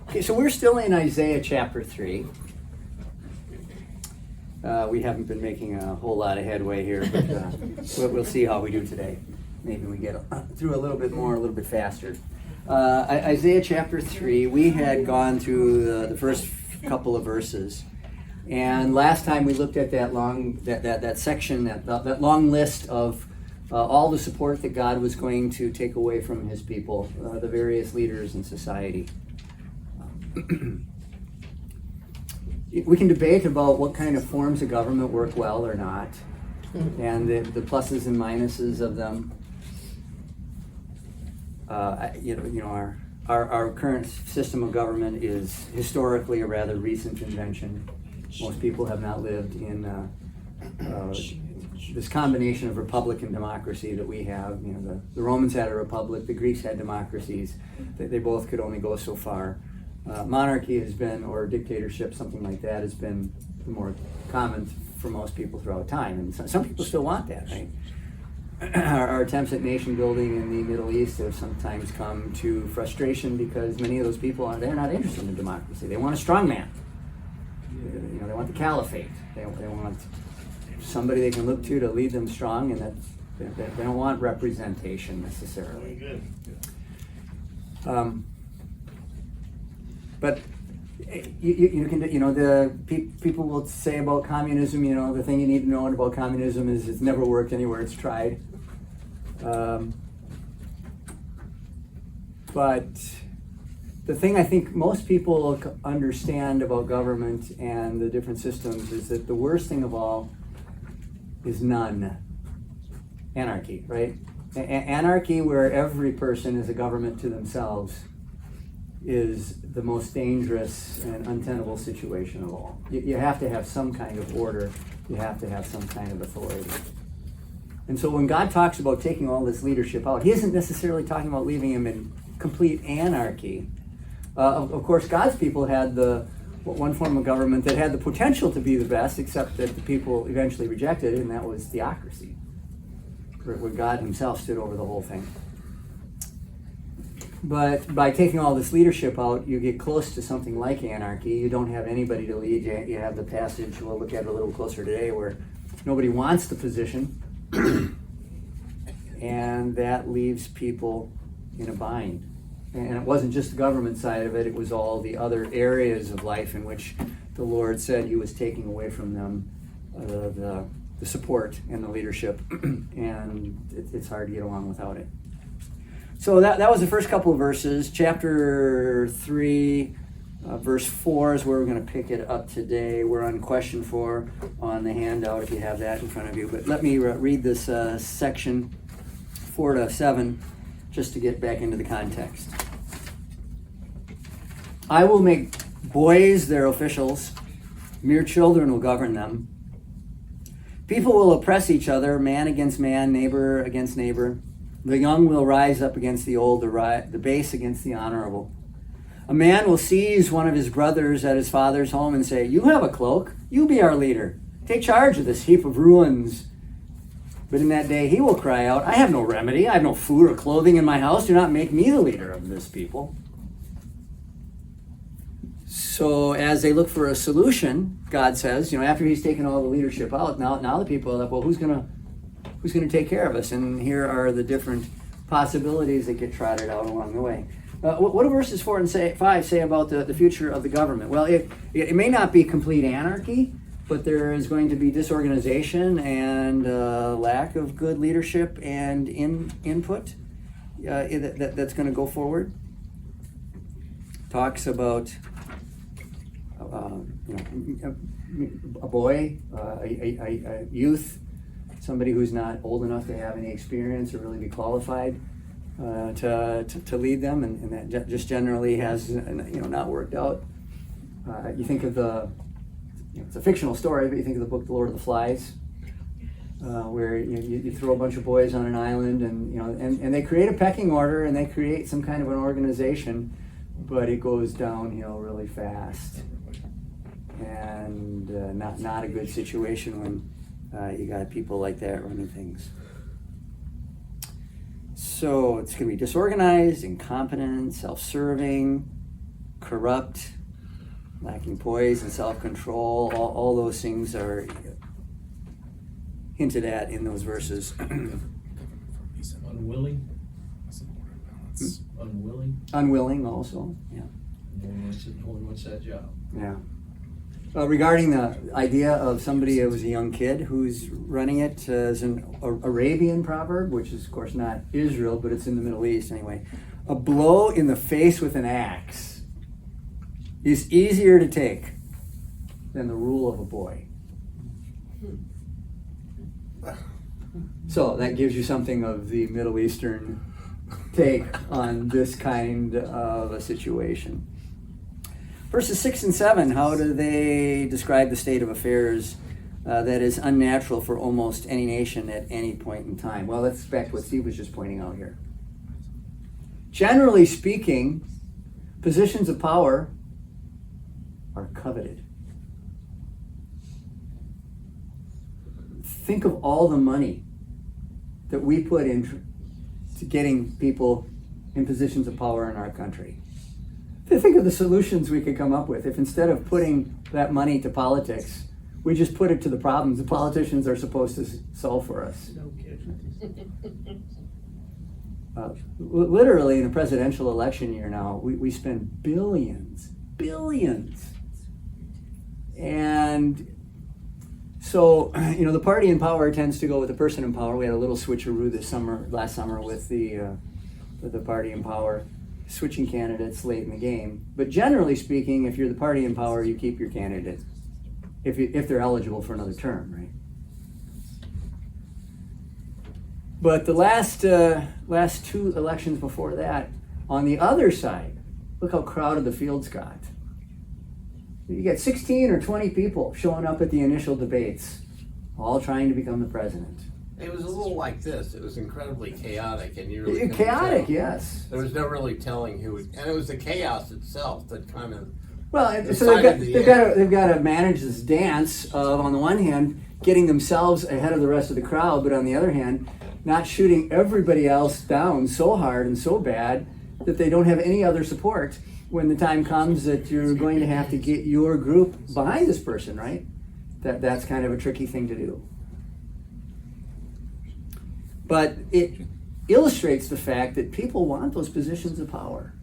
Okay, so we're still in Isaiah chapter 3. We haven't been making a whole lot of headway here, but we'll see how we do today. Maybe we get through a little bit more, a little bit faster. Isaiah chapter 3, we had gone through the first couple of verses. And last time we looked at that section, that long list of all the support that God was going to take away from his people, the various leaders in society. We can debate about what kind of forms of government work well or not, and the pluses and minuses of them. Our current system of government is historically a rather recent invention. Most people have not lived in this combination of republic and democracy that we have. You know, the Romans had a republic, the Greeks had democracies. They both could only go so far. Monarchy has been, or dictatorship, something like that, has been more common for most people throughout time. And some people still want that, right? Our attempts at nation building in the Middle East have sometimes come to frustration because many of those people they're not interested in democracy. They want a strong man. You know, they want the caliphate. They want somebody they can look to lead them strong, and they don't want representation necessarily. But people will say about communism, the thing you need to know about communism is it's never worked anywhere it's tried. But the thing I think most people understand about government and the different systems is that the worst thing of all is none. Anarchy, right? Anarchy, where every person is a government to themselves, is the most dangerous and untenable situation of all. You have to have some kind of order. You have to have some kind of authority. And so when God talks about taking all this leadership out, he isn't necessarily talking about leaving him in complete anarchy. Of course, God's people had one form of government that had the potential to be the best, except that the people eventually rejected it, and that was theocracy, where God himself stood over the whole thing. But by taking all this leadership out, you get close to something like anarchy. You don't have anybody to lead. You have the passage, we'll look at it a little closer today, where nobody wants the position, and that leaves people in a bind. And it wasn't just the government side of it, it was all the other areas of life in which the Lord said he was taking away from them the support and the leadership, and it's hard to get along without it. So that was the first couple of verses. Chapter 3, verse 4 is where we're going to pick it up today. We're on question 4 on the handout if you have that in front of you. But let me read this section 4 to 7 just to get back into the context. I will make boys their officials. Mere children will govern them. People will oppress each other, man against man, neighbor against neighbor. The young will rise up against the old, the base against the honorable. A man will seize one of his brothers at his father's home and say, "You have a cloak, you be our leader. Take charge of this heap of ruins." But in that day he will cry out, "I have no remedy, I have no food or clothing in my house. Do not make me the leader of this people." So as they look for a solution, God says, after he's taken all the leadership out, now the people are like, well, who's going to take care of us? And here are the different possibilities that get trotted out along the way. What do verses 4 and 5 say about the future of the government? Well, it may not be complete anarchy, but there is going to be disorganization and lack of good leadership and input that's going to go forward. Talks about a boy, a youth, somebody who's not old enough to have any experience or really be qualified to lead them, and that just generally has not worked out. You think of it's a fictional story, but you think of the book The Lord of the Flies, where you throw a bunch of boys on an island, and they create a pecking order and they create some kind of an organization, but it goes downhill really fast, and not a good situation when you got people like that running things. So it's going to be disorganized, incompetent, self-serving, corrupt, lacking poise and self-control. All those things are hinted at in those verses. Unwilling. Unwilling. Unwilling also, yeah. No one wants that job. Yeah. Regarding the idea of somebody who was a young kid who's running it, is an Arabian proverb, which is of course not Israel, but it's in the Middle East anyway. A blow in the face with an axe is easier to take than the rule of a boy. So that gives you something of the Middle Eastern take on this kind of a situation. Verses 6 and 7, how do they describe the state of affairs that is unnatural for almost any nation at any point in time? Well, that's back to what Steve was just pointing out here. Generally speaking, positions of power are coveted. Think of all the money that we put into getting people in positions of power in our country. Think of the solutions we could come up with if instead of putting that money to politics, we just put it to the problems the politicians are supposed to solve for us. No kidding. Literally in a presidential election year now, we spend billions. And so, the party in power tends to go with the person in power. We had a little switcheroo last summer with the party in power, switching candidates late in the game. But generally speaking, if you're the party in power, you keep your candidate if they're eligible for another term, right? But the last two elections before that, on the other side, look how crowded the fields got. You get 16 or 20 people showing up at the initial debates, all trying to become the president. It was a little like this. It was incredibly chaotic, and you really couldn't chaotic, tell. yes. There was no really telling who, and it was the chaos itself that kind of. Well, so they've got to manage this dance of, on the one hand, getting themselves ahead of the rest of the crowd, but on the other hand, not shooting everybody else down so hard and so bad that they don't have any other support when the time comes that you're going to have to get your group behind this person, right? That's kind of a tricky thing to do. But it illustrates the fact that people want those positions of power.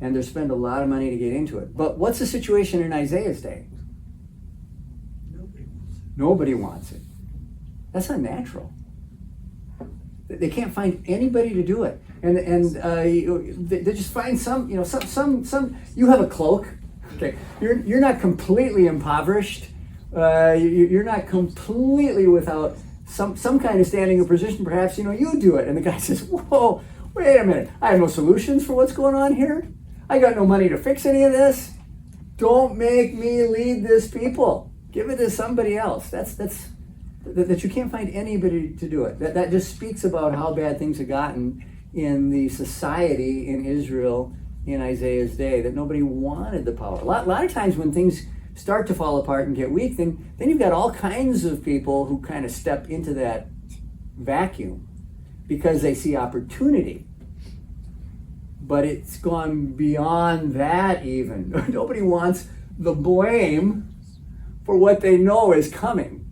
And they spend a lot of money to get into it. But what's the situation in Isaiah's day? Nobody wants it. That's unnatural. They can't find anybody to do it. And they just find some. You have a cloak. Okay, you're not completely impoverished. You're not completely without some kind of standing or position. Perhaps you do it. And the guy says, "Whoa, wait a minute! I have no solutions for what's going on here. I got no money to fix any of this. Don't make me lead this people. Give it to somebody else." That you can't find anybody to do it. That just speaks about how bad things have gotten in the society in Israel in Isaiah's day, that nobody wanted the power. A lot of times when things start to fall apart and get weak, then you've got all kinds of people who kind of step into that vacuum because they see opportunity. But it's gone beyond that even. Nobody wants the blame for what they know is coming,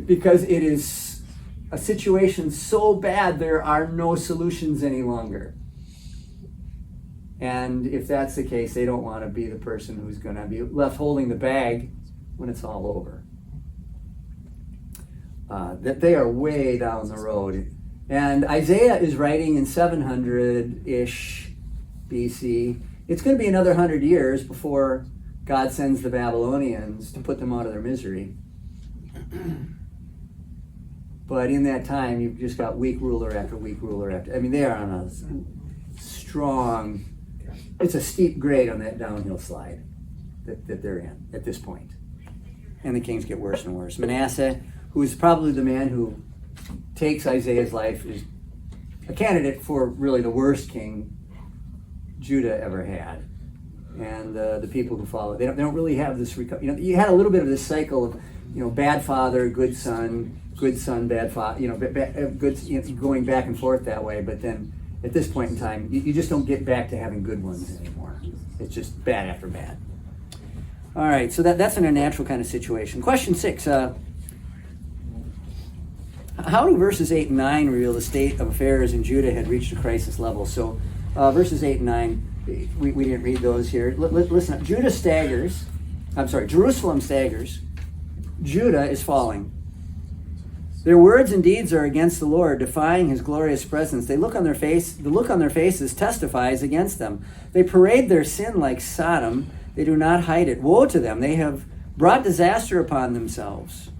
because it is a situation so bad there are no solutions any longer. And if that's the case, they don't want to be the person who's going to be left holding the bag when it's all over. That they are way down the road. And Isaiah is writing in 700-ish BC. It's going to be another 100 years before God sends the Babylonians to put them out of their misery. But in that time, you've just got weak ruler after weak ruler after. I mean, they are on a strong, it's a steep grade on that downhill slide that they're in at this point. And the kings get worse and worse. Manasseh, who is probably the man who takes Isaiah's life, is a candidate for really the worst king Judah ever had. And the people who follow, they don't really have this recovery. You had a little bit of this cycle of, bad father, good son, bad father, good, going back and forth that way. But then at this point in time, you just don't get back to having good ones anymore. It's just bad after bad. All right, so that's in a natural kind of situation. Question 6. How do verses 8 and 9 reveal the state of affairs in Judah had reached a crisis level? So verses 8 and 9, we didn't read those here. Listen up. Jerusalem staggers. Judah is falling. Their words and deeds are against the Lord, defying his glorious presence. The look on their faces testifies against them. They parade their sin like Sodom. They do not hide it. Woe to them. They have brought disaster upon themselves.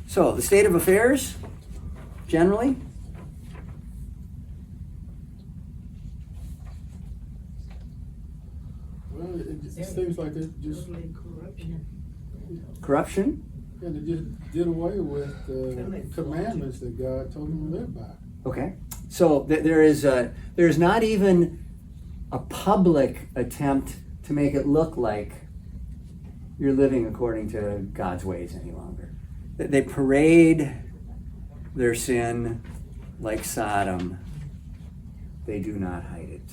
So, the state of affairs, generally? Well, it seems like they just Corruption? yeah, they just did away with the commandments that God told them to live by. Okay. So there's not even a public attempt to make it look like you're living according to God's ways any longer. They parade their sin like Sodom. They do not hide it.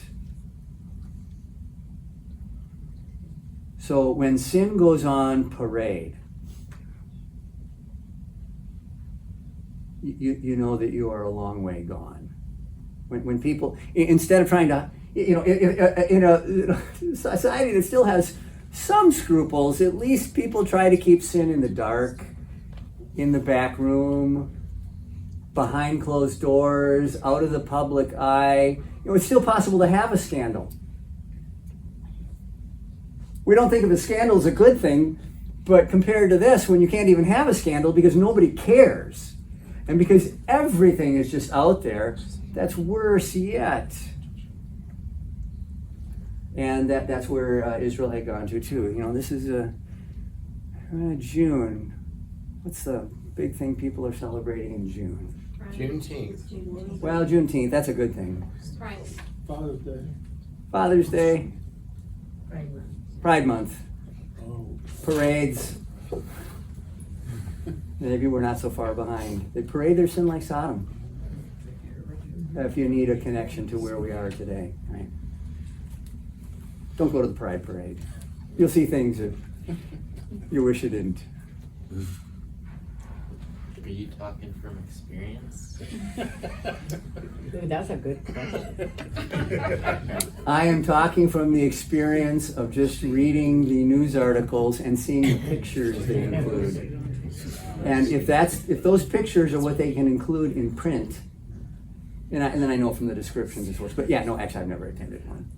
So when sin goes on parade, you know that you are a long way gone. When people, instead of trying to, in a society that still has some scruples, at least people try to keep sin in the dark, in the back room, behind closed doors, out of the public eye. It's still possible to have a scandal. We don't think of a scandal as a good thing, but compared to this, when you can't even have a scandal because nobody cares, and because everything is just out there, that's worse yet. And that's where Israel had gone to too. This is June. What's the big thing people are celebrating in June? Juneteenth. Well, Juneteenth, that's a good thing. Father's Day. Father's Day. Pride Month. Oh. Parades. Maybe we're not so far behind. They parade their sin like Sodom. If you need a connection to where we are today, right? Don't go to the Pride Parade. You'll see things that you wish you didn't. Are you talking from experience? Ooh, that's a good question. I am talking from the experience of just reading the news articles and seeing the pictures they include. And if those pictures are what they can include in print, and then I know from the descriptions as well. But yeah, no, actually I've never attended one.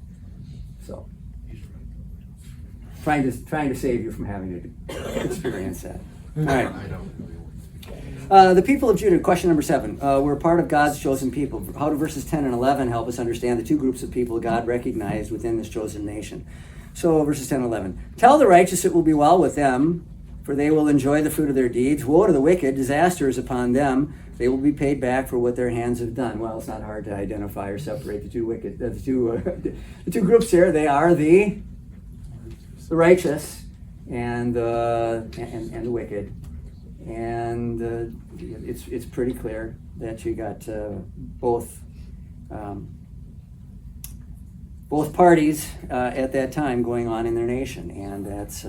So trying to save you from having to experience that. All right. The people of Judah, question number 7. We're part of God's chosen people. How do verses 10 and 11 help us understand the two groups of people God recognized within this chosen nation? So verses 10 and 11. Tell the righteous it will be well with them, for they will enjoy the fruit of their deeds. Woe to the wicked, disaster is upon them. They will be paid back for what their hands have done. Well, it's not hard to identify or separate the two groups here. They are the righteous and the wicked. And it's pretty clear that you got both parties at that time going on in their nation, and that's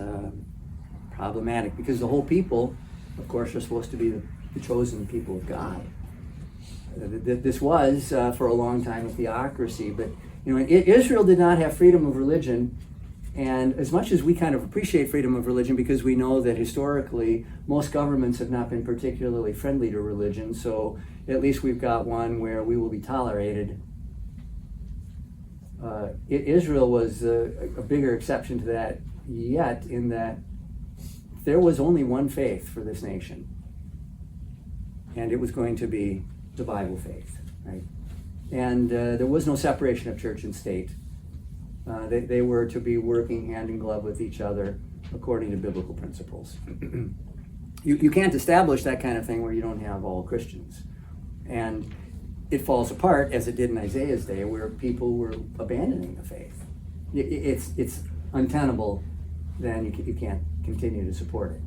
problematic because the whole people, of course, are supposed to be the chosen people of God. This was for a long time a theocracy, but Israel did not have freedom of religion. And as much as we kind of appreciate freedom of religion because we know that historically most governments have not been particularly friendly to religion, so at least we've got one where we will be tolerated. Israel was a bigger exception to that yet, in that there was only one faith for this nation, and it was going to be the Bible faith, right? And there was no separation of church and state. They were to be working hand in glove with each other according to biblical principles. You can't establish that kind of thing where you don't have all Christians. And it falls apart, as it did in Isaiah's day, where people were abandoning the faith. It's untenable, then you can't continue to support it.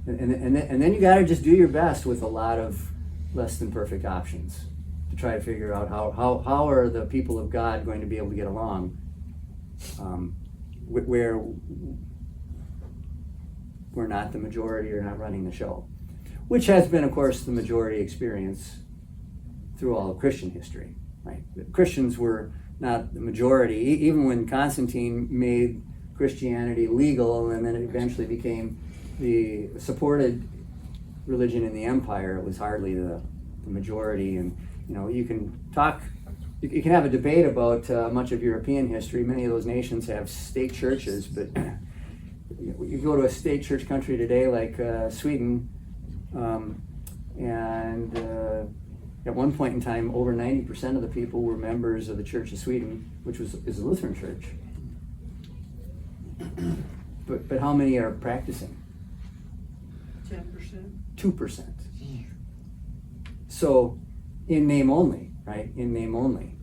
And then you got to just do your best with a lot of less than perfect options. to try to figure out how are the people of God going to be able to get along, where we're not the majority or not running the show, which has been, of course, the majority experience through all of Christian history, right? Christians were not the majority, even when Constantine made Christianity legal and then it eventually became the supported religion in the empire. It was hardly the majority. And you can have a debate about much of European history. Many of those nations have state churches, but you go to a state church country today like Sweden, and at one point in time, over 90% of the people were members of the Church of Sweden, which is a Lutheran church. But how many are practicing? 10%. 2%. So, in name only, right? In name only.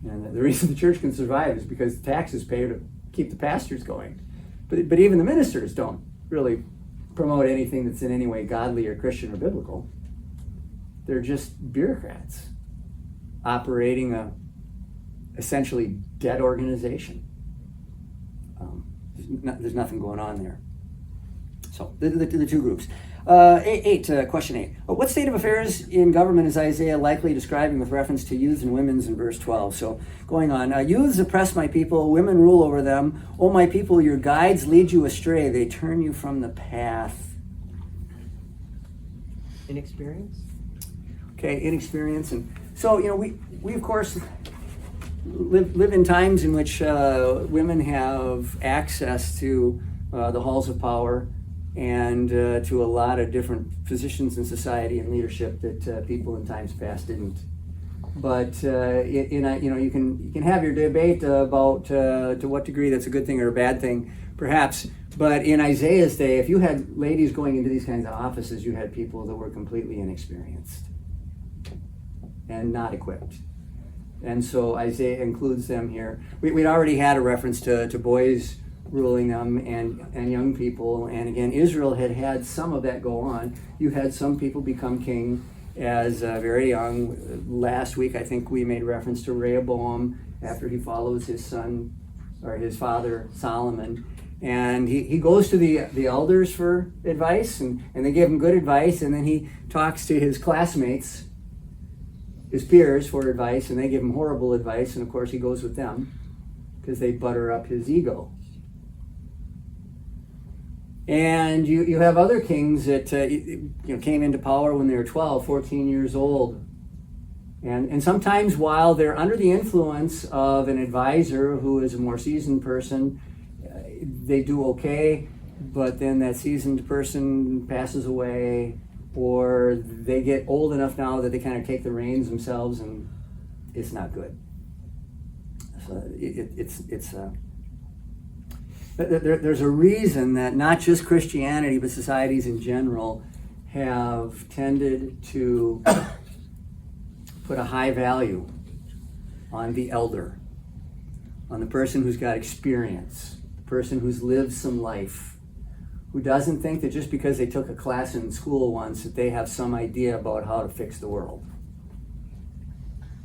And the reason the church can survive is because the taxes pay to keep the pastors going. But even the ministers don't really promote anything that's in any way godly or Christian or biblical. They're just bureaucrats operating a essentially dead organization. There's nothing going on there. So the two groups. Question 8. What state of affairs in government is Isaiah likely describing with reference to youths and women's in verse 12? So going on, youths oppress my people, women rule over them. O my people, your guides lead you astray. They turn you from the path. Inexperience? Okay, inexperience. And so, we of course live in times in which women have access to the halls of power and to a lot of different positions in society and leadership that people in times past didn't. But you can have your debate about to what degree that's a good thing or a bad thing, perhaps. But in Isaiah's day, if you had ladies going into these kinds of offices, you had people that were completely inexperienced and not equipped. And so Isaiah includes them here. We'd already had a reference to boys ruling them and young people. And again, Israel had some of that go on. You had some people become king as very young. Last week, I think we made reference to Rehoboam after he follows his son or his father Solomon. And he goes to the elders for advice, and they give him good advice, and then he talks to his classmates, his peers, for advice, and they give him horrible advice, and of course he goes with them because they butter up his ego. And you have other kings that came into power when they were 12, 14 years old. And sometimes while they're under the influence of an advisor who is a more seasoned person, they do okay, but then that seasoned person passes away, or they get old enough now that they kind of take the reins themselves, and it's not good. So there's a reason that not just Christianity, but societies in general have tended to put a high value on the elder, on the person who's got experience, the person who's lived some life, who doesn't think that just because they took a class in school once that they have some idea about how to fix the world,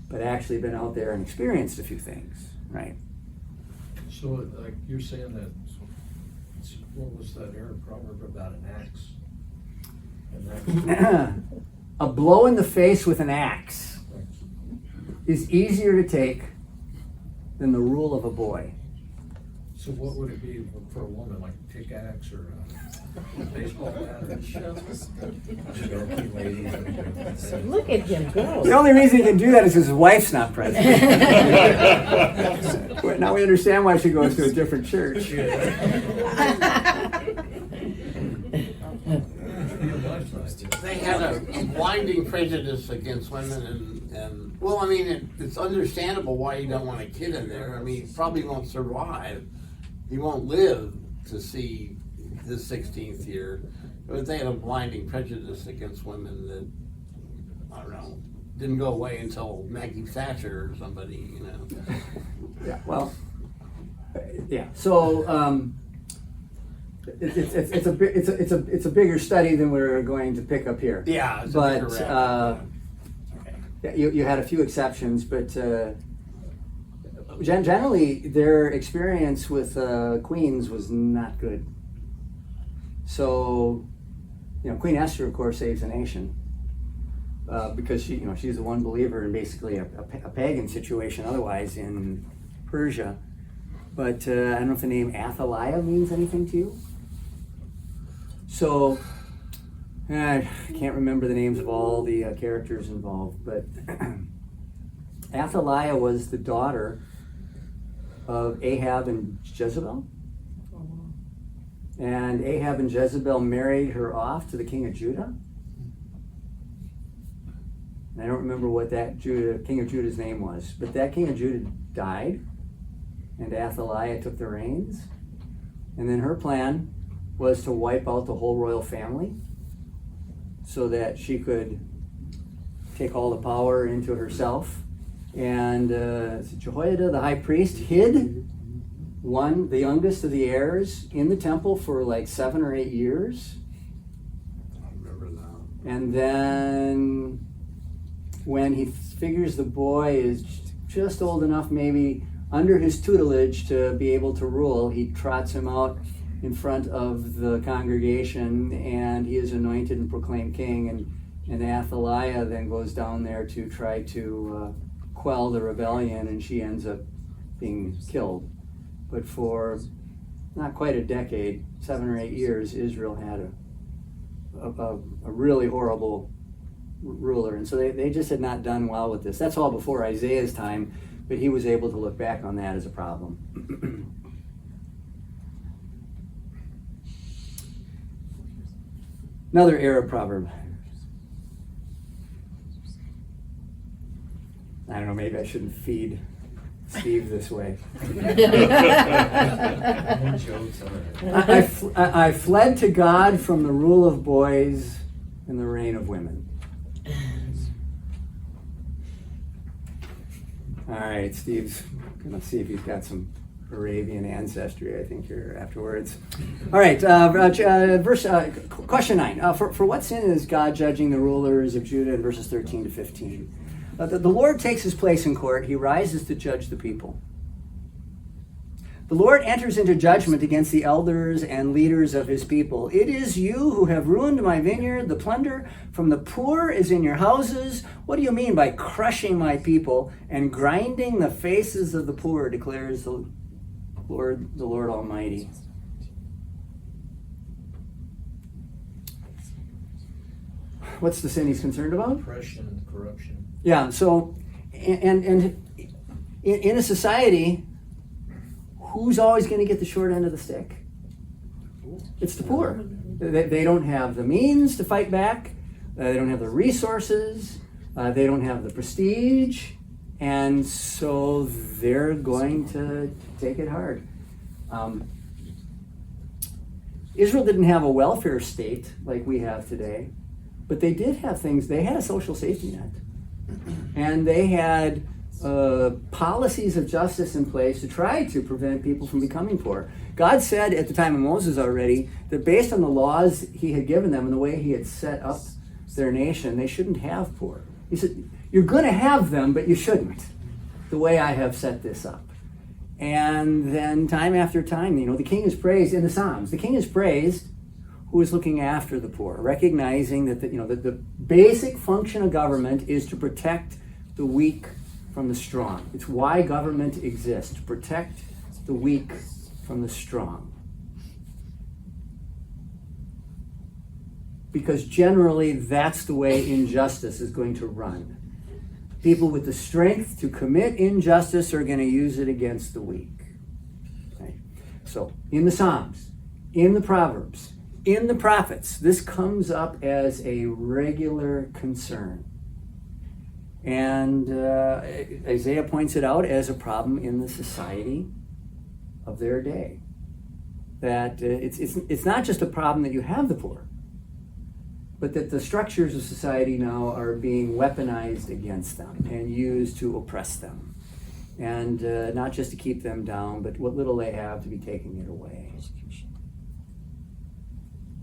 but actually been out there and experienced a few things, right? So, like you're saying that, what was that Aaron proverb about an axe? An axe. A blow in the face with an axe is easier to take than the rule of a boy. So what would it be for a woman, like a pickaxe or a baseball bat? Look at him go. The only reason he can do that is his wife's not present. Now we understand why she goes to a different church. They had a blinding prejudice against women, and well, I mean, it's understandable why you don't want a kid in there. I mean, he probably won't survive. He won't live to see his 16th year. But they had a blinding prejudice against women that, I don't know, didn't go away until Maggie Thatcher or somebody, Yeah, well, yeah. So it's a bigger study than we're going to pick up here. Yeah, it's But correct. You had a few exceptions, but generally their experience with queens was not good. So, Queen Esther, of course, saves the nation because she's the one believer in basically a pagan situation otherwise in Persia. But I don't know if the name Athaliah means anything to you. So, I can't remember the names of all the characters involved, but Athaliah was the daughter of Ahab and Jezebel. And Ahab and Jezebel married her off to the king of Judah. And I don't remember what that king of Judah's name was, but that king of Judah died, and Athaliah took the reins. And then her plan was to wipe out the whole royal family so that she could take all the power into herself. And Jehoiada, the high priest, hid the youngest of the heirs, in the temple for like 7 or 8 years. I remember that. And then when he figures the boy is just old enough, maybe under his tutelage to be able to rule, he trots him out in front of the congregation, and he is anointed and proclaimed king. And Athaliah then goes down there to try to quell the rebellion, and she ends up being killed. But for not quite a decade, 7 or 8 years, Israel had a really horrible ruler. And so they just had not done well with this. That's all before Isaiah's time, but he was able to look back on that as a problem. Another Arab proverb. I don't know, maybe I shouldn't feed Steve this way. I fled to God from the rule of boys and the reign of women. All right, Steve's gonna see if he's got some Arabian ancestry, I think, here afterwards. All right, question 9. For what sin is God judging the rulers of Judah in verses 13 to 15? The Lord takes his place in court. He rises to judge the people. The Lord enters into judgment against the elders and leaders of his people. It is you who have ruined my vineyard. The plunder from the poor is in your houses. What do you mean by crushing my people and grinding the faces of the poor, declares the Lord Almighty. What's the sin he's concerned about? Oppression and corruption. Yeah, so, and in a society, who's always going to get the short end of the stick? It's the poor. They don't have the means to fight back. They don't have the resources. They don't have the prestige. And so they're going to take it hard. Israel didn't have a welfare state like we have today, but they did have things. They had a social safety net. And they had policies of justice in place to try to prevent people from becoming poor. God said at the time of Moses already that based on the laws he had given them and the way he had set up their nation, they shouldn't have poor. He said, you're going to have them, but you shouldn't, the way I have set this up. And then time after time, the king is praised in the Psalms. The king is praised who is looking after the poor, recognizing that the basic function of government is to protect the weak from the strong. It's why government exists, to protect the weak from the strong. Because generally that's the way injustice is going to run. People with the strength to commit injustice are going to use it against the weak. Okay? So in the Psalms, in the Proverbs, in the prophets, this comes up as a regular concern. And Isaiah points it out as a problem in the society of their day. That it's not just a problem that you have the poor, but that the structures of society now are being weaponized against them and used to oppress them. And not just to keep them down, but what little they have to be taking it away.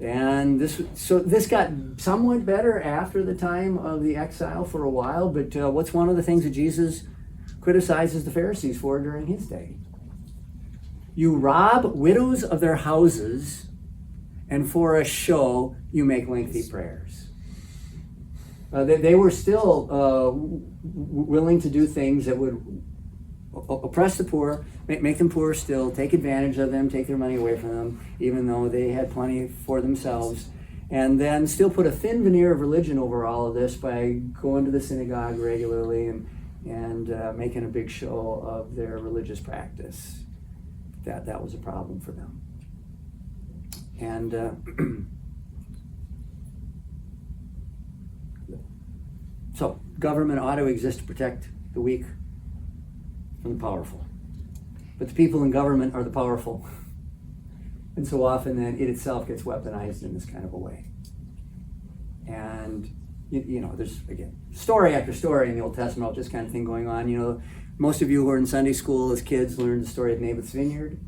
And this got somewhat better after the time of the exile for a while, but what's one of the things that Jesus criticizes the Pharisees for during his day? You rob widows of their houses, and for a show, you make lengthy prayers. They were still willing to do things that would oppress the poor, make them poor still, take advantage of them, take their money away from them, even though they had plenty for themselves, and then still put a thin veneer of religion over all of this by going to the synagogue regularly and making a big show of their religious practice. That was a problem for them. And so government ought to exist to protect the weak from the powerful. But the people in government are the powerful. And so often then it itself gets weaponized in this kind of a way. And there's, again, story after story in the Old Testament, all this kind of thing going on. Most of you who are in Sunday school as kids learned the story of Naboth's vineyard.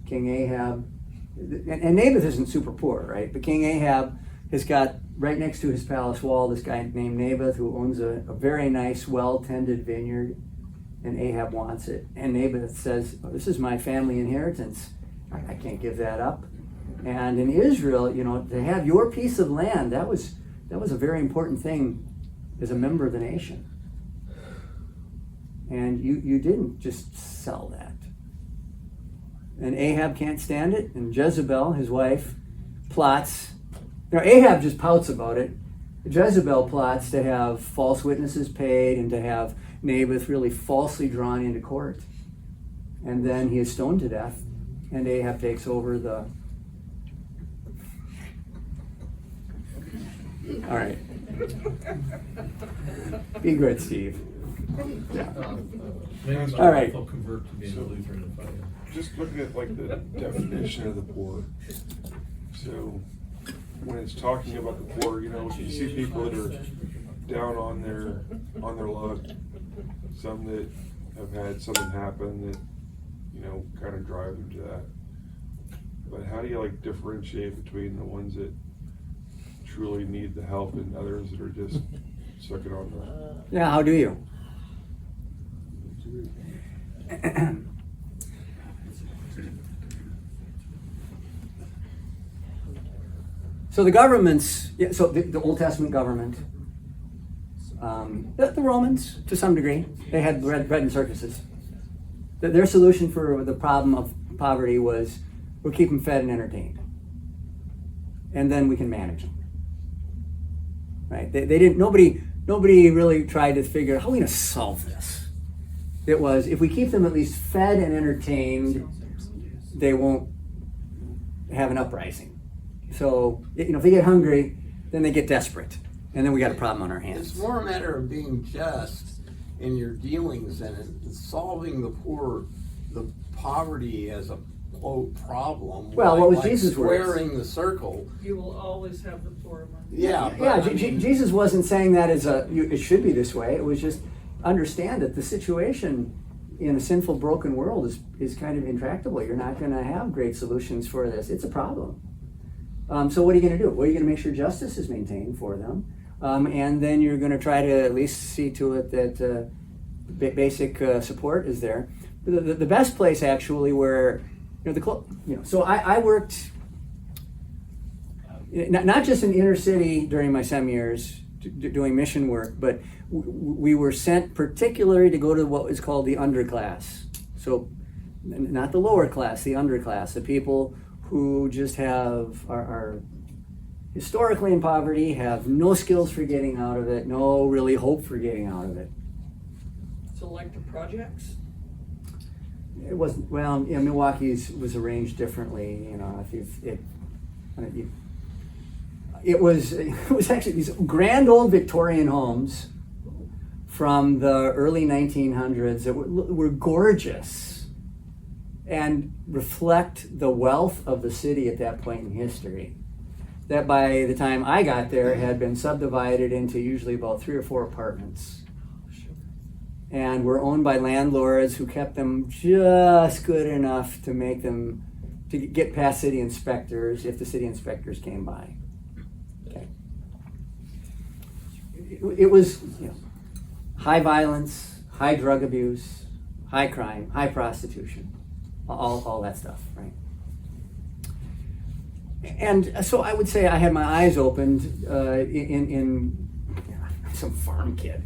King Ahab, and Naboth isn't super poor, right? But King Ahab has got right next to his palace wall this guy named Naboth who owns a very nice, well-tended vineyard, and Ahab wants it. And Naboth says, this is my family inheritance. I can't give that up. And in Israel, to have your piece of land, that was a very important thing as a member of the nation. And you didn't just sell that. And Ahab can't stand it, and Jezebel, his wife, plots. Ahab just pouts about it. Jezebel plots to have false witnesses paid and to have Naboth really falsely drawn into court. And then he is stoned to death, and Ahab takes over the... All right. Be good, Steve. Yeah. Maybe All right. they'll convert to being a Lutheran if I Just looking at like the definition of the poor. So when it's talking about the poor, you see people that are down on their luck, some that have had something happen that, kind of drive them to that. But how do you differentiate between the ones that truly need the help and others that are just sucking on the... Yeah, how do you? So the governments, the Old Testament government, the Romans, to some degree, they had bread and circuses. Their solution for the problem of poverty was, we'll keep them fed and entertained. And then we can manage them. Right? They didn't, nobody really tried to figure out how are we going to solve this. It was, if we keep them at least fed and entertained, they won't have an uprising. So, if they get hungry, then they get desperate. And then we got a problem on our hands. It's more a matter of being just in your dealings and solving the poverty as a quote problem. Well, what was Jesus' words? Squaring the circle. You will always have the poor among you. Yeah. Jesus wasn't saying that it should be this way. It was just understand that the situation in a sinful, broken world is kind of intractable. You're not going to have great solutions for this. It's a problem. So what are you going to do? Well, you're going to make sure justice is maintained for them. And then you're going to try to at least see to it that basic support is there. The best place actually where, so I worked not just in inner city during my SEM years doing mission work, but we were sent particularly to go to what is called the underclass. So not the lower class, the underclass, the people who just are historically in poverty, have no skills for getting out of it, no really hope for getting out of it. Selective projects? It wasn't, Milwaukee's was arranged differently, it was actually these grand old Victorian homes from the early 1900s that were gorgeous and reflect the wealth of the city at that point in history. That by the time I got there had been subdivided into usually about 3 or 4 apartments. And were owned by landlords who kept them just good enough to make them to get past city inspectors if the city inspectors came by. Okay. It was, you know, high violence, high drug abuse, high crime, high prostitution, all that stuff, right? And so I would say I had my eyes opened in some farm kid,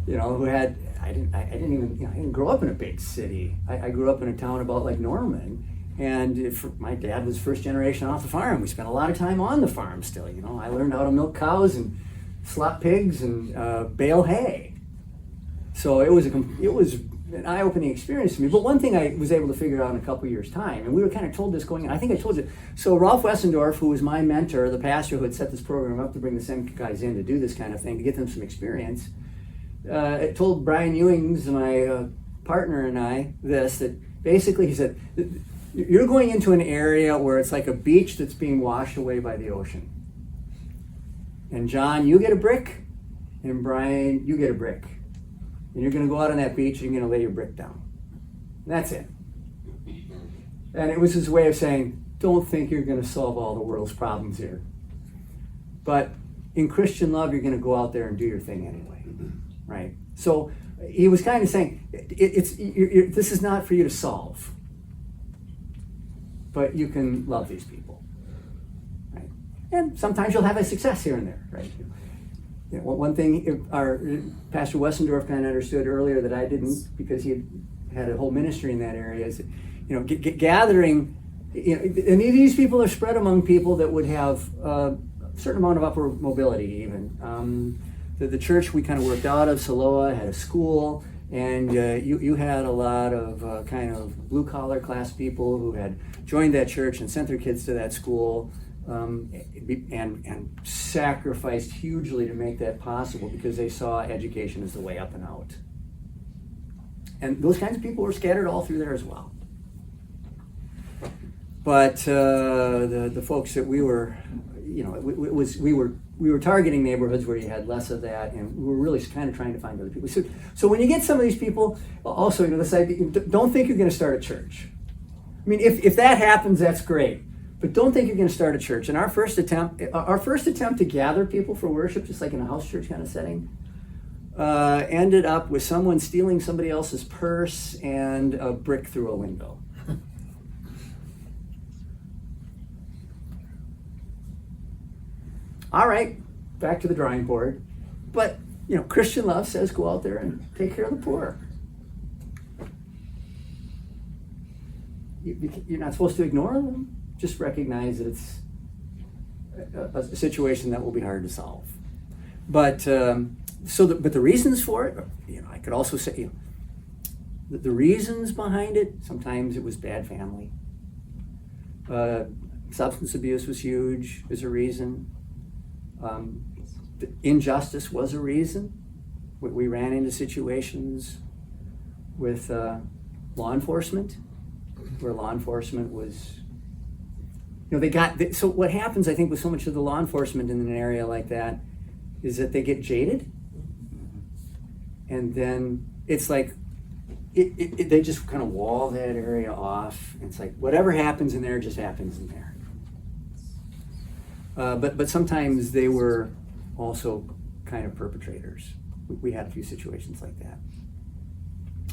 you know, who had, I didn't even, you know, I didn't grow up in a big city. I grew up in a town about like Norman, and my dad was first generation off the farm. We spent a lot of time on the farm still, you know. I learned how to milk cows and slop pigs and bale hay. So it was an eye-opening experience to me. But one thing I was able to figure out in a couple years' time, and we were kind of told this going in, I think I told you. So Ralph Wessendorf, who was my mentor, the pastor who had set this program up to bring the same guys in to do this kind of thing, to get them some experience, told Brian Ewings, my partner, and I this, that basically he said, you're going into an area where it's like a beach that's being washed away by the ocean. And John, you get a brick, and Brian, you get a brick. And you're going to go out on that beach and you're going to lay your brick down. And that's it. And it was his way of saying, don't think you're going to solve all the world's problems here. But in Christian love, you're going to go out there and do your thing anyway, right? So he was kind of saying, this is not for you to solve, but you can love these people, right? And sometimes you'll have a success here and there, right? You know, one thing our Pastor Wessendorf kind of understood earlier that I didn't, because he had a whole ministry in that area, is, you know, gathering, you know, and these people are spread among people that would have a certain amount of upward mobility even. The church we kind of worked out of, Siloa, had a school, and you had a lot of kind of blue-collar class people who had joined that church and sent their kids to that school. And sacrificed hugely to make that possible because they saw education as the way up and out. And those kinds of people were scattered all through there as well. But the folks that we were, you know, we were targeting neighborhoods where you had less of that, and we were really kind of trying to find other people. So when you get some of these people, also, you know, this idea, don't think you're going to start a church. I mean, if that happens, that's great. But don't think you're going to start a church. And our first attempt to gather people for worship, just like in a house church kind of setting, ended up with someone stealing somebody else's purse and a brick through a window. All right, back to the drawing board. But, you know, Christian love says go out there and take care of the poor. You're not supposed to ignore them. Just recognize that it's a situation that will be hard to solve. But but the reasons for it, you know, I could also say, you know, the reasons behind it. Sometimes it was bad family. Substance abuse was huge as a reason. Injustice was a reason. We ran into situations with law enforcement, where law enforcement was. You know, so what happens, I think, with so much of the law enforcement in an area like that is that they get jaded, and then it's like they just kind of wall that area off. It's like whatever happens in there just happens in there. But sometimes they were also kind of perpetrators. We had a few situations like that.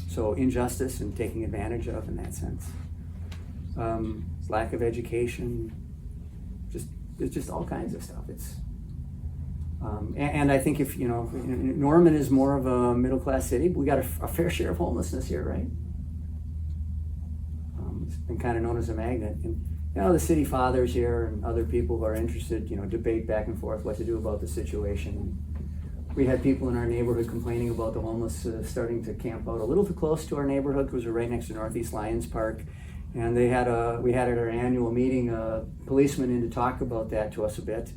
So injustice and taking advantage of in that sense. Lack of education, it's just all kinds of stuff. It's and I think if you know, Norman is more of a middle class city, but we got a fair share of homelessness here, right? It's been kind of known as a magnet, and you know the city fathers here and other people who are interested, you know, debate back and forth what to do about the situation. We had people in our neighborhood complaining about the homeless starting to camp out a little too close to our neighborhood because we're right next to Northeast Lions Park. And we had at our annual meeting a policeman in to talk about that to us a bit.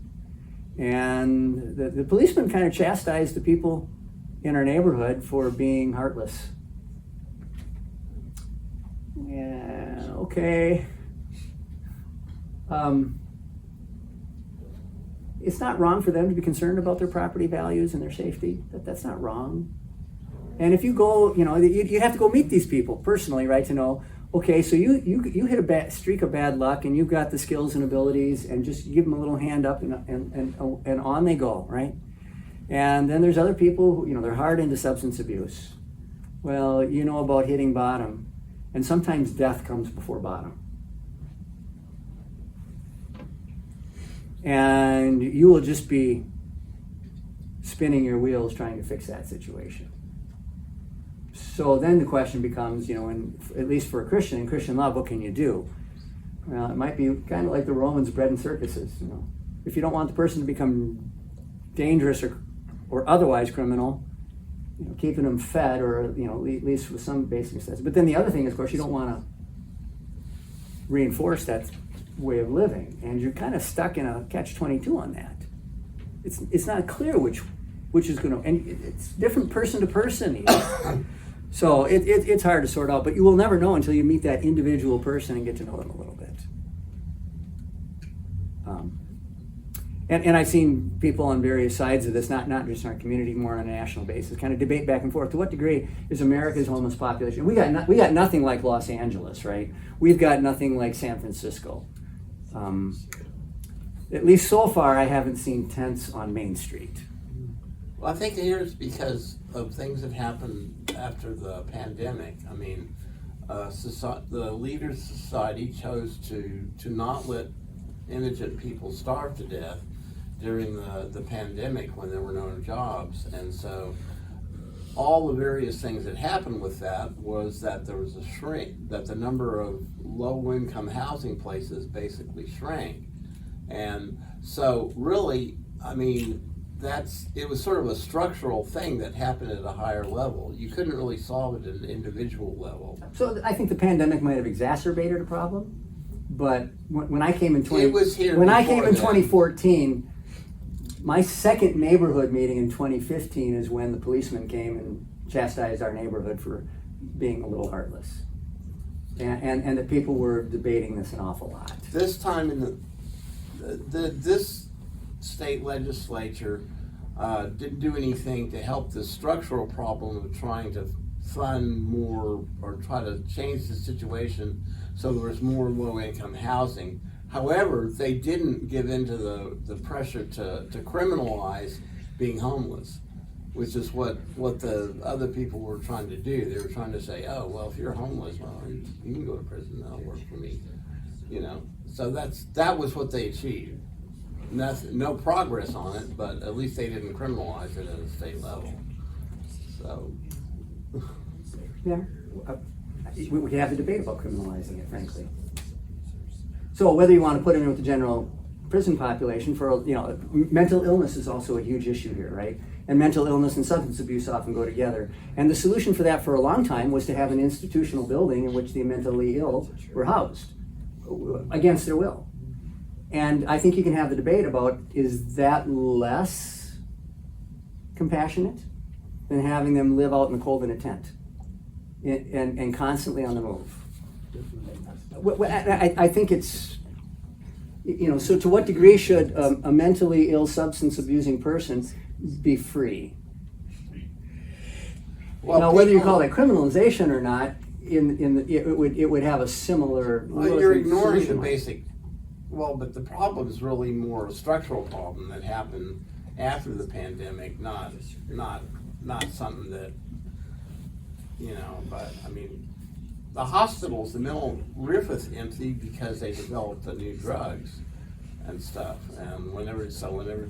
And the policeman kind of chastised the people in our neighborhood for being heartless. Yeah, okay. It's not wrong for them to be concerned about their property values and their safety. That's not wrong. And if you go, you know, you have to go meet these people personally, right, to know, Okay, so you hit a bad streak of bad luck, and you've got the skills and abilities, and just give them a little hand up, and on they go, right? And then there's other people who, you know, they're hard into substance abuse. Well, you know about hitting bottom, and sometimes death comes before bottom. And you will just be spinning your wheels trying to fix that situation. So then the question becomes, you know, at least for a Christian, in Christian love, what can you do? Well, it might be kind of like the Romans bred in circuses, you know. If you don't want the person to become dangerous or otherwise criminal, you know, keeping them fed, or, you know, at least with some basic necessities. But then the other thing is, of course, you don't want to reinforce that way of living, and you're kind of stuck in a catch-22 on that. It's not clear which is going to, and it's different person to person even. So it's hard to sort out, but you will never know until you meet that individual person and get to know them a little bit. And I've seen people on various sides of this, not just in our community, more on a national basis, kind of debate back and forth. To what degree is America's homeless population? We got nothing like Los Angeles, right? We've got nothing like San Francisco. At least so far, I haven't seen tents on Main Street. Well, I think here it's because of things that happened after the pandemic. I mean, the leaders of society chose to not let indigent people starve to death during the pandemic when there were no jobs. And so all the various things that happened with that was that there was a shrink, that the number of low-income housing places basically shrank. And so really, I mean, it was sort of a structural thing that happened at a higher level. You couldn't really solve it at an individual level. So I think the pandemic might have exacerbated a problem, but when I came in It was here when I before came in then. 2014, my second neighborhood meeting in 2015 is when the policeman came and chastised our neighborhood for being a little heartless, and that people were debating this an awful lot. This time in this state legislature didn't do anything to help the structural problem of trying to fund more or try to change the situation so there was more low-income housing. However, they didn't give in to the pressure to criminalize being homeless, which is what the other people were trying to do. They were trying to say, oh, well, if you're homeless, well, you can go to prison, that'll work for me, you know. So that was what they achieved. No progress on it, but at least they didn't criminalize it at a state level. So. Yeah, we can have the debate about criminalizing it, frankly. So whether you want to put it in with the general prison population, for, you know, mental illness is also a huge issue here, right? And mental illness and substance abuse often go together. And the solution for that for a long time was to have an institutional building in which the mentally ill were housed against their will. And I think you can have the debate about, is that less compassionate than having them live out in the cold in a tent and constantly on the move? I think it's, you know, so to what degree should a mentally ill, substance abusing person be free? Well, now, whether you call that criminalization or not, it would have a similar. Well, you're ignoring the solution. basic. Well, but the problem is really more a structural problem that happened after the pandemic, not something that, you know. But I mean, the hospitals, the mental RIF is empty because they developed the new drugs and stuff. And whenever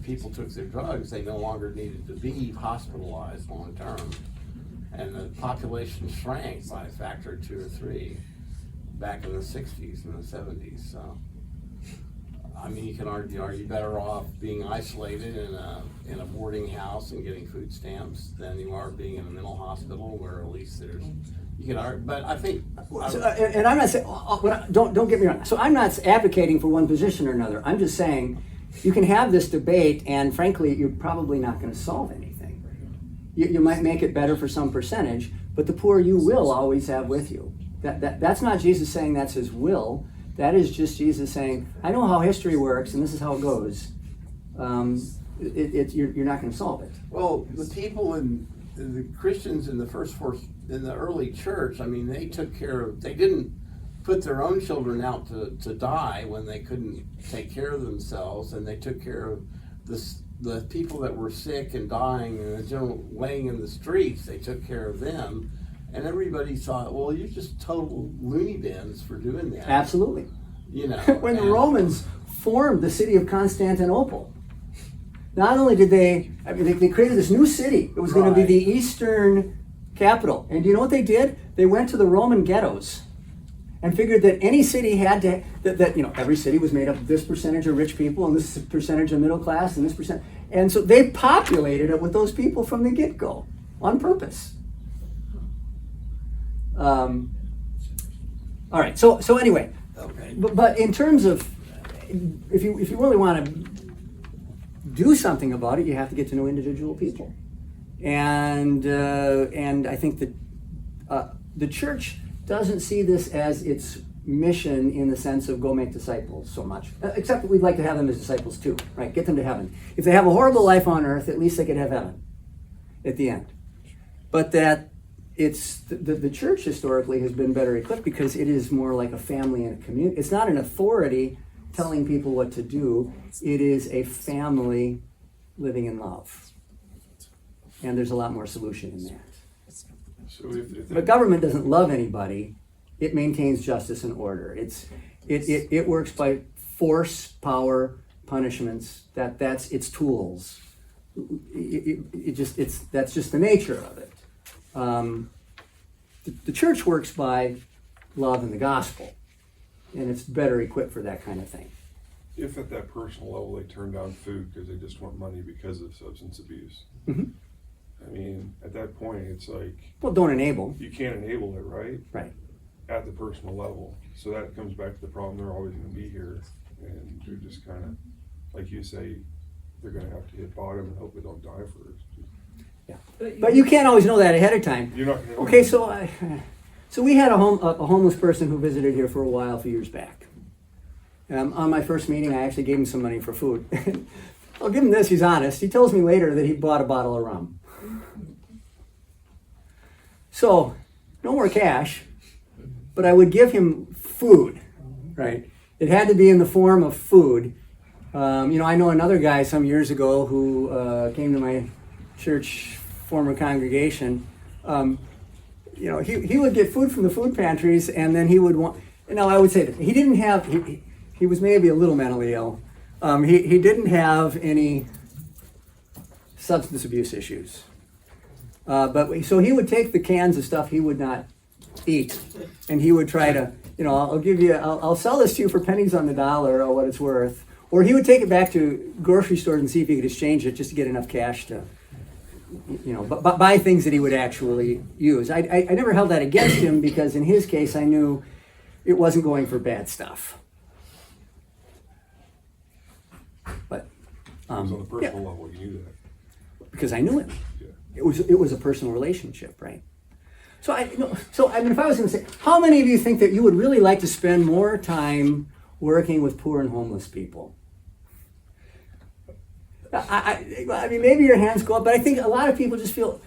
people took their drugs, they no longer needed to be hospitalized long term. And the population shrank by a factor of 2 or 3 back in the 60s and the 70s. So, I mean, you can argue, are you better off being isolated in a boarding house and getting food stamps than you are being in a mental hospital where at least there's, you can argue, but I think. So, and I'm not saying, don't get me wrong. So I'm not advocating for one position or another. I'm just saying you can have this debate, and frankly, you're probably not going to solve anything. You might make it better for some percentage, but the poor you will always have with you. That's not Jesus saying that's his will. That is just Jesus saying, I know how history works, and this is how it goes. You're not going to solve it. Well, the people the Christians in the early church, I mean, they took care of, they didn't put their own children out to die when they couldn't take care of themselves, and they took care of the people that were sick and dying and the general laying in the streets. They took care of them, and everybody thought, well, you're just total loony bins for doing that. Absolutely. You know, When the and- Romans formed the city of Constantinople, not only did they created this new city. It was going to be Right. the Eastern capital. And do you know what they did? They went to the Roman ghettos and figured that any city had to, that every city was made up of this percentage of rich people and this percentage of middle class and this percent. And so they populated it with those people from the get-go on purpose. All right, so anyway, Okay. but in terms of, if you really want to do something about it, you have to get to know individual people, and I think that the church doesn't see this as its mission in the sense of go make disciples so much, except that we'd like to have them as disciples too, right? Get them to heaven. If they have a horrible life on earth, at least they could have heaven at the end. But that it's the church historically has been better equipped because it is more like a family and a community. It's not an authority telling people what to do. It is a family living in love. And there's a lot more solution in that. So if But government doesn't love anybody. It maintains justice and order. It works by force, power, punishments. That's its tools. That's just the nature of it. The church works by love and the gospel, and it's better equipped for that kind of thing. if at that personal level they turn down food because they just want money because of substance abuse, Mhm. I mean, at that point, it's like, Well, don't enable. you can't enable it, right? Right. At the personal level. So that comes back to the problem, they're always gonna be here, and they're just kinda, like you say, they're gonna have to hit bottom and hope they don't die first. But you can't always know that ahead of time. You're not gonna. Okay, so we had a homeless person who visited here for a while a few years back. On my first meeting, I actually gave him some money for food. I'll give him this, he's honest. He tells me later that he bought a bottle of rum. So, no more cash, but I would give him food, right? It had to be in the form of food. I know another guy some years ago who came to my church former congregation. He would get food from the food pantries, and then he would want. Now I would say that he didn't have. He was maybe a little mentally ill. He didn't have any substance abuse issues. So he would take the cans of stuff he would not eat, and he would try to, I'll sell this to you for pennies on the dollar or what it's worth. Or he would take it back to grocery stores and see if he could exchange it just to get enough cash to, buy things that he would actually use. I never held that against him because in his case I knew it wasn't going for bad stuff. But On the personal level, you knew that. because I knew him. Yeah. It was a personal relationship, right? So if I was going to say, how many of you think that you would really like to spend more time working with poor and homeless people? I mean, maybe your hands go up, but I think a lot of people just feel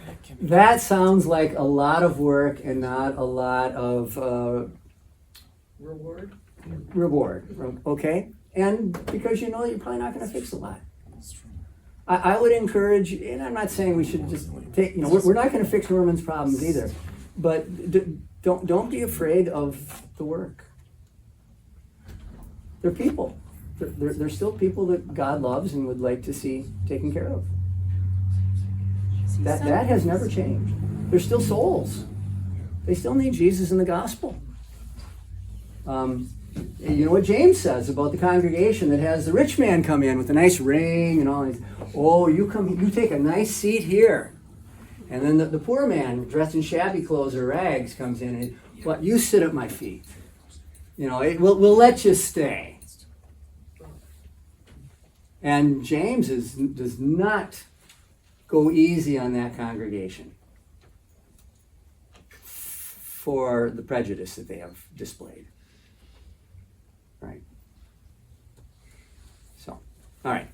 that sounds like a lot of work and not a lot of Reward? reward. Okay, and because you're probably not going to fix a lot. I would encourage, and I'm not saying we should just take, we're not going to fix Norman's problems either, but don't be afraid of the work. They're people. They're still people that God loves and would like to see taken care of. That has never changed. They're still souls. They still need Jesus and the gospel. You know what James says about the congregation that has the rich man come in with a nice ring and all. Oh, you take a nice seat here. And then the poor man dressed in shabby clothes or rags comes in and, what, you sit at my feet. We'll let you stay. And James does not go easy on that congregation for the prejudice that they have displayed. Right. So, all right.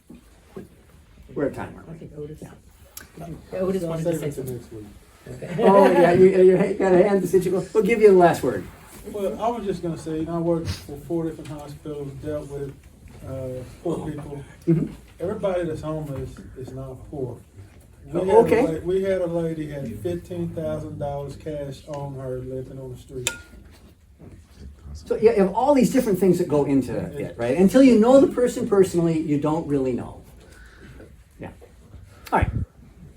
We're at time, aren't I we? think Otis. Yeah. Otis wanted to say Save it to something. next week. Oh, yeah, you got to hand the situation. We'll give you the last word. Well, I was just gonna say, I worked for 4 different hospitals, dealt with poor people. Mhm. Everybody that's homeless is not poor. Oh, okay. We had a lady had $15,000 cash on her living on the street. So you have all these different things that go into it, right? Until you know the person personally, you don't really know. Yeah. All right.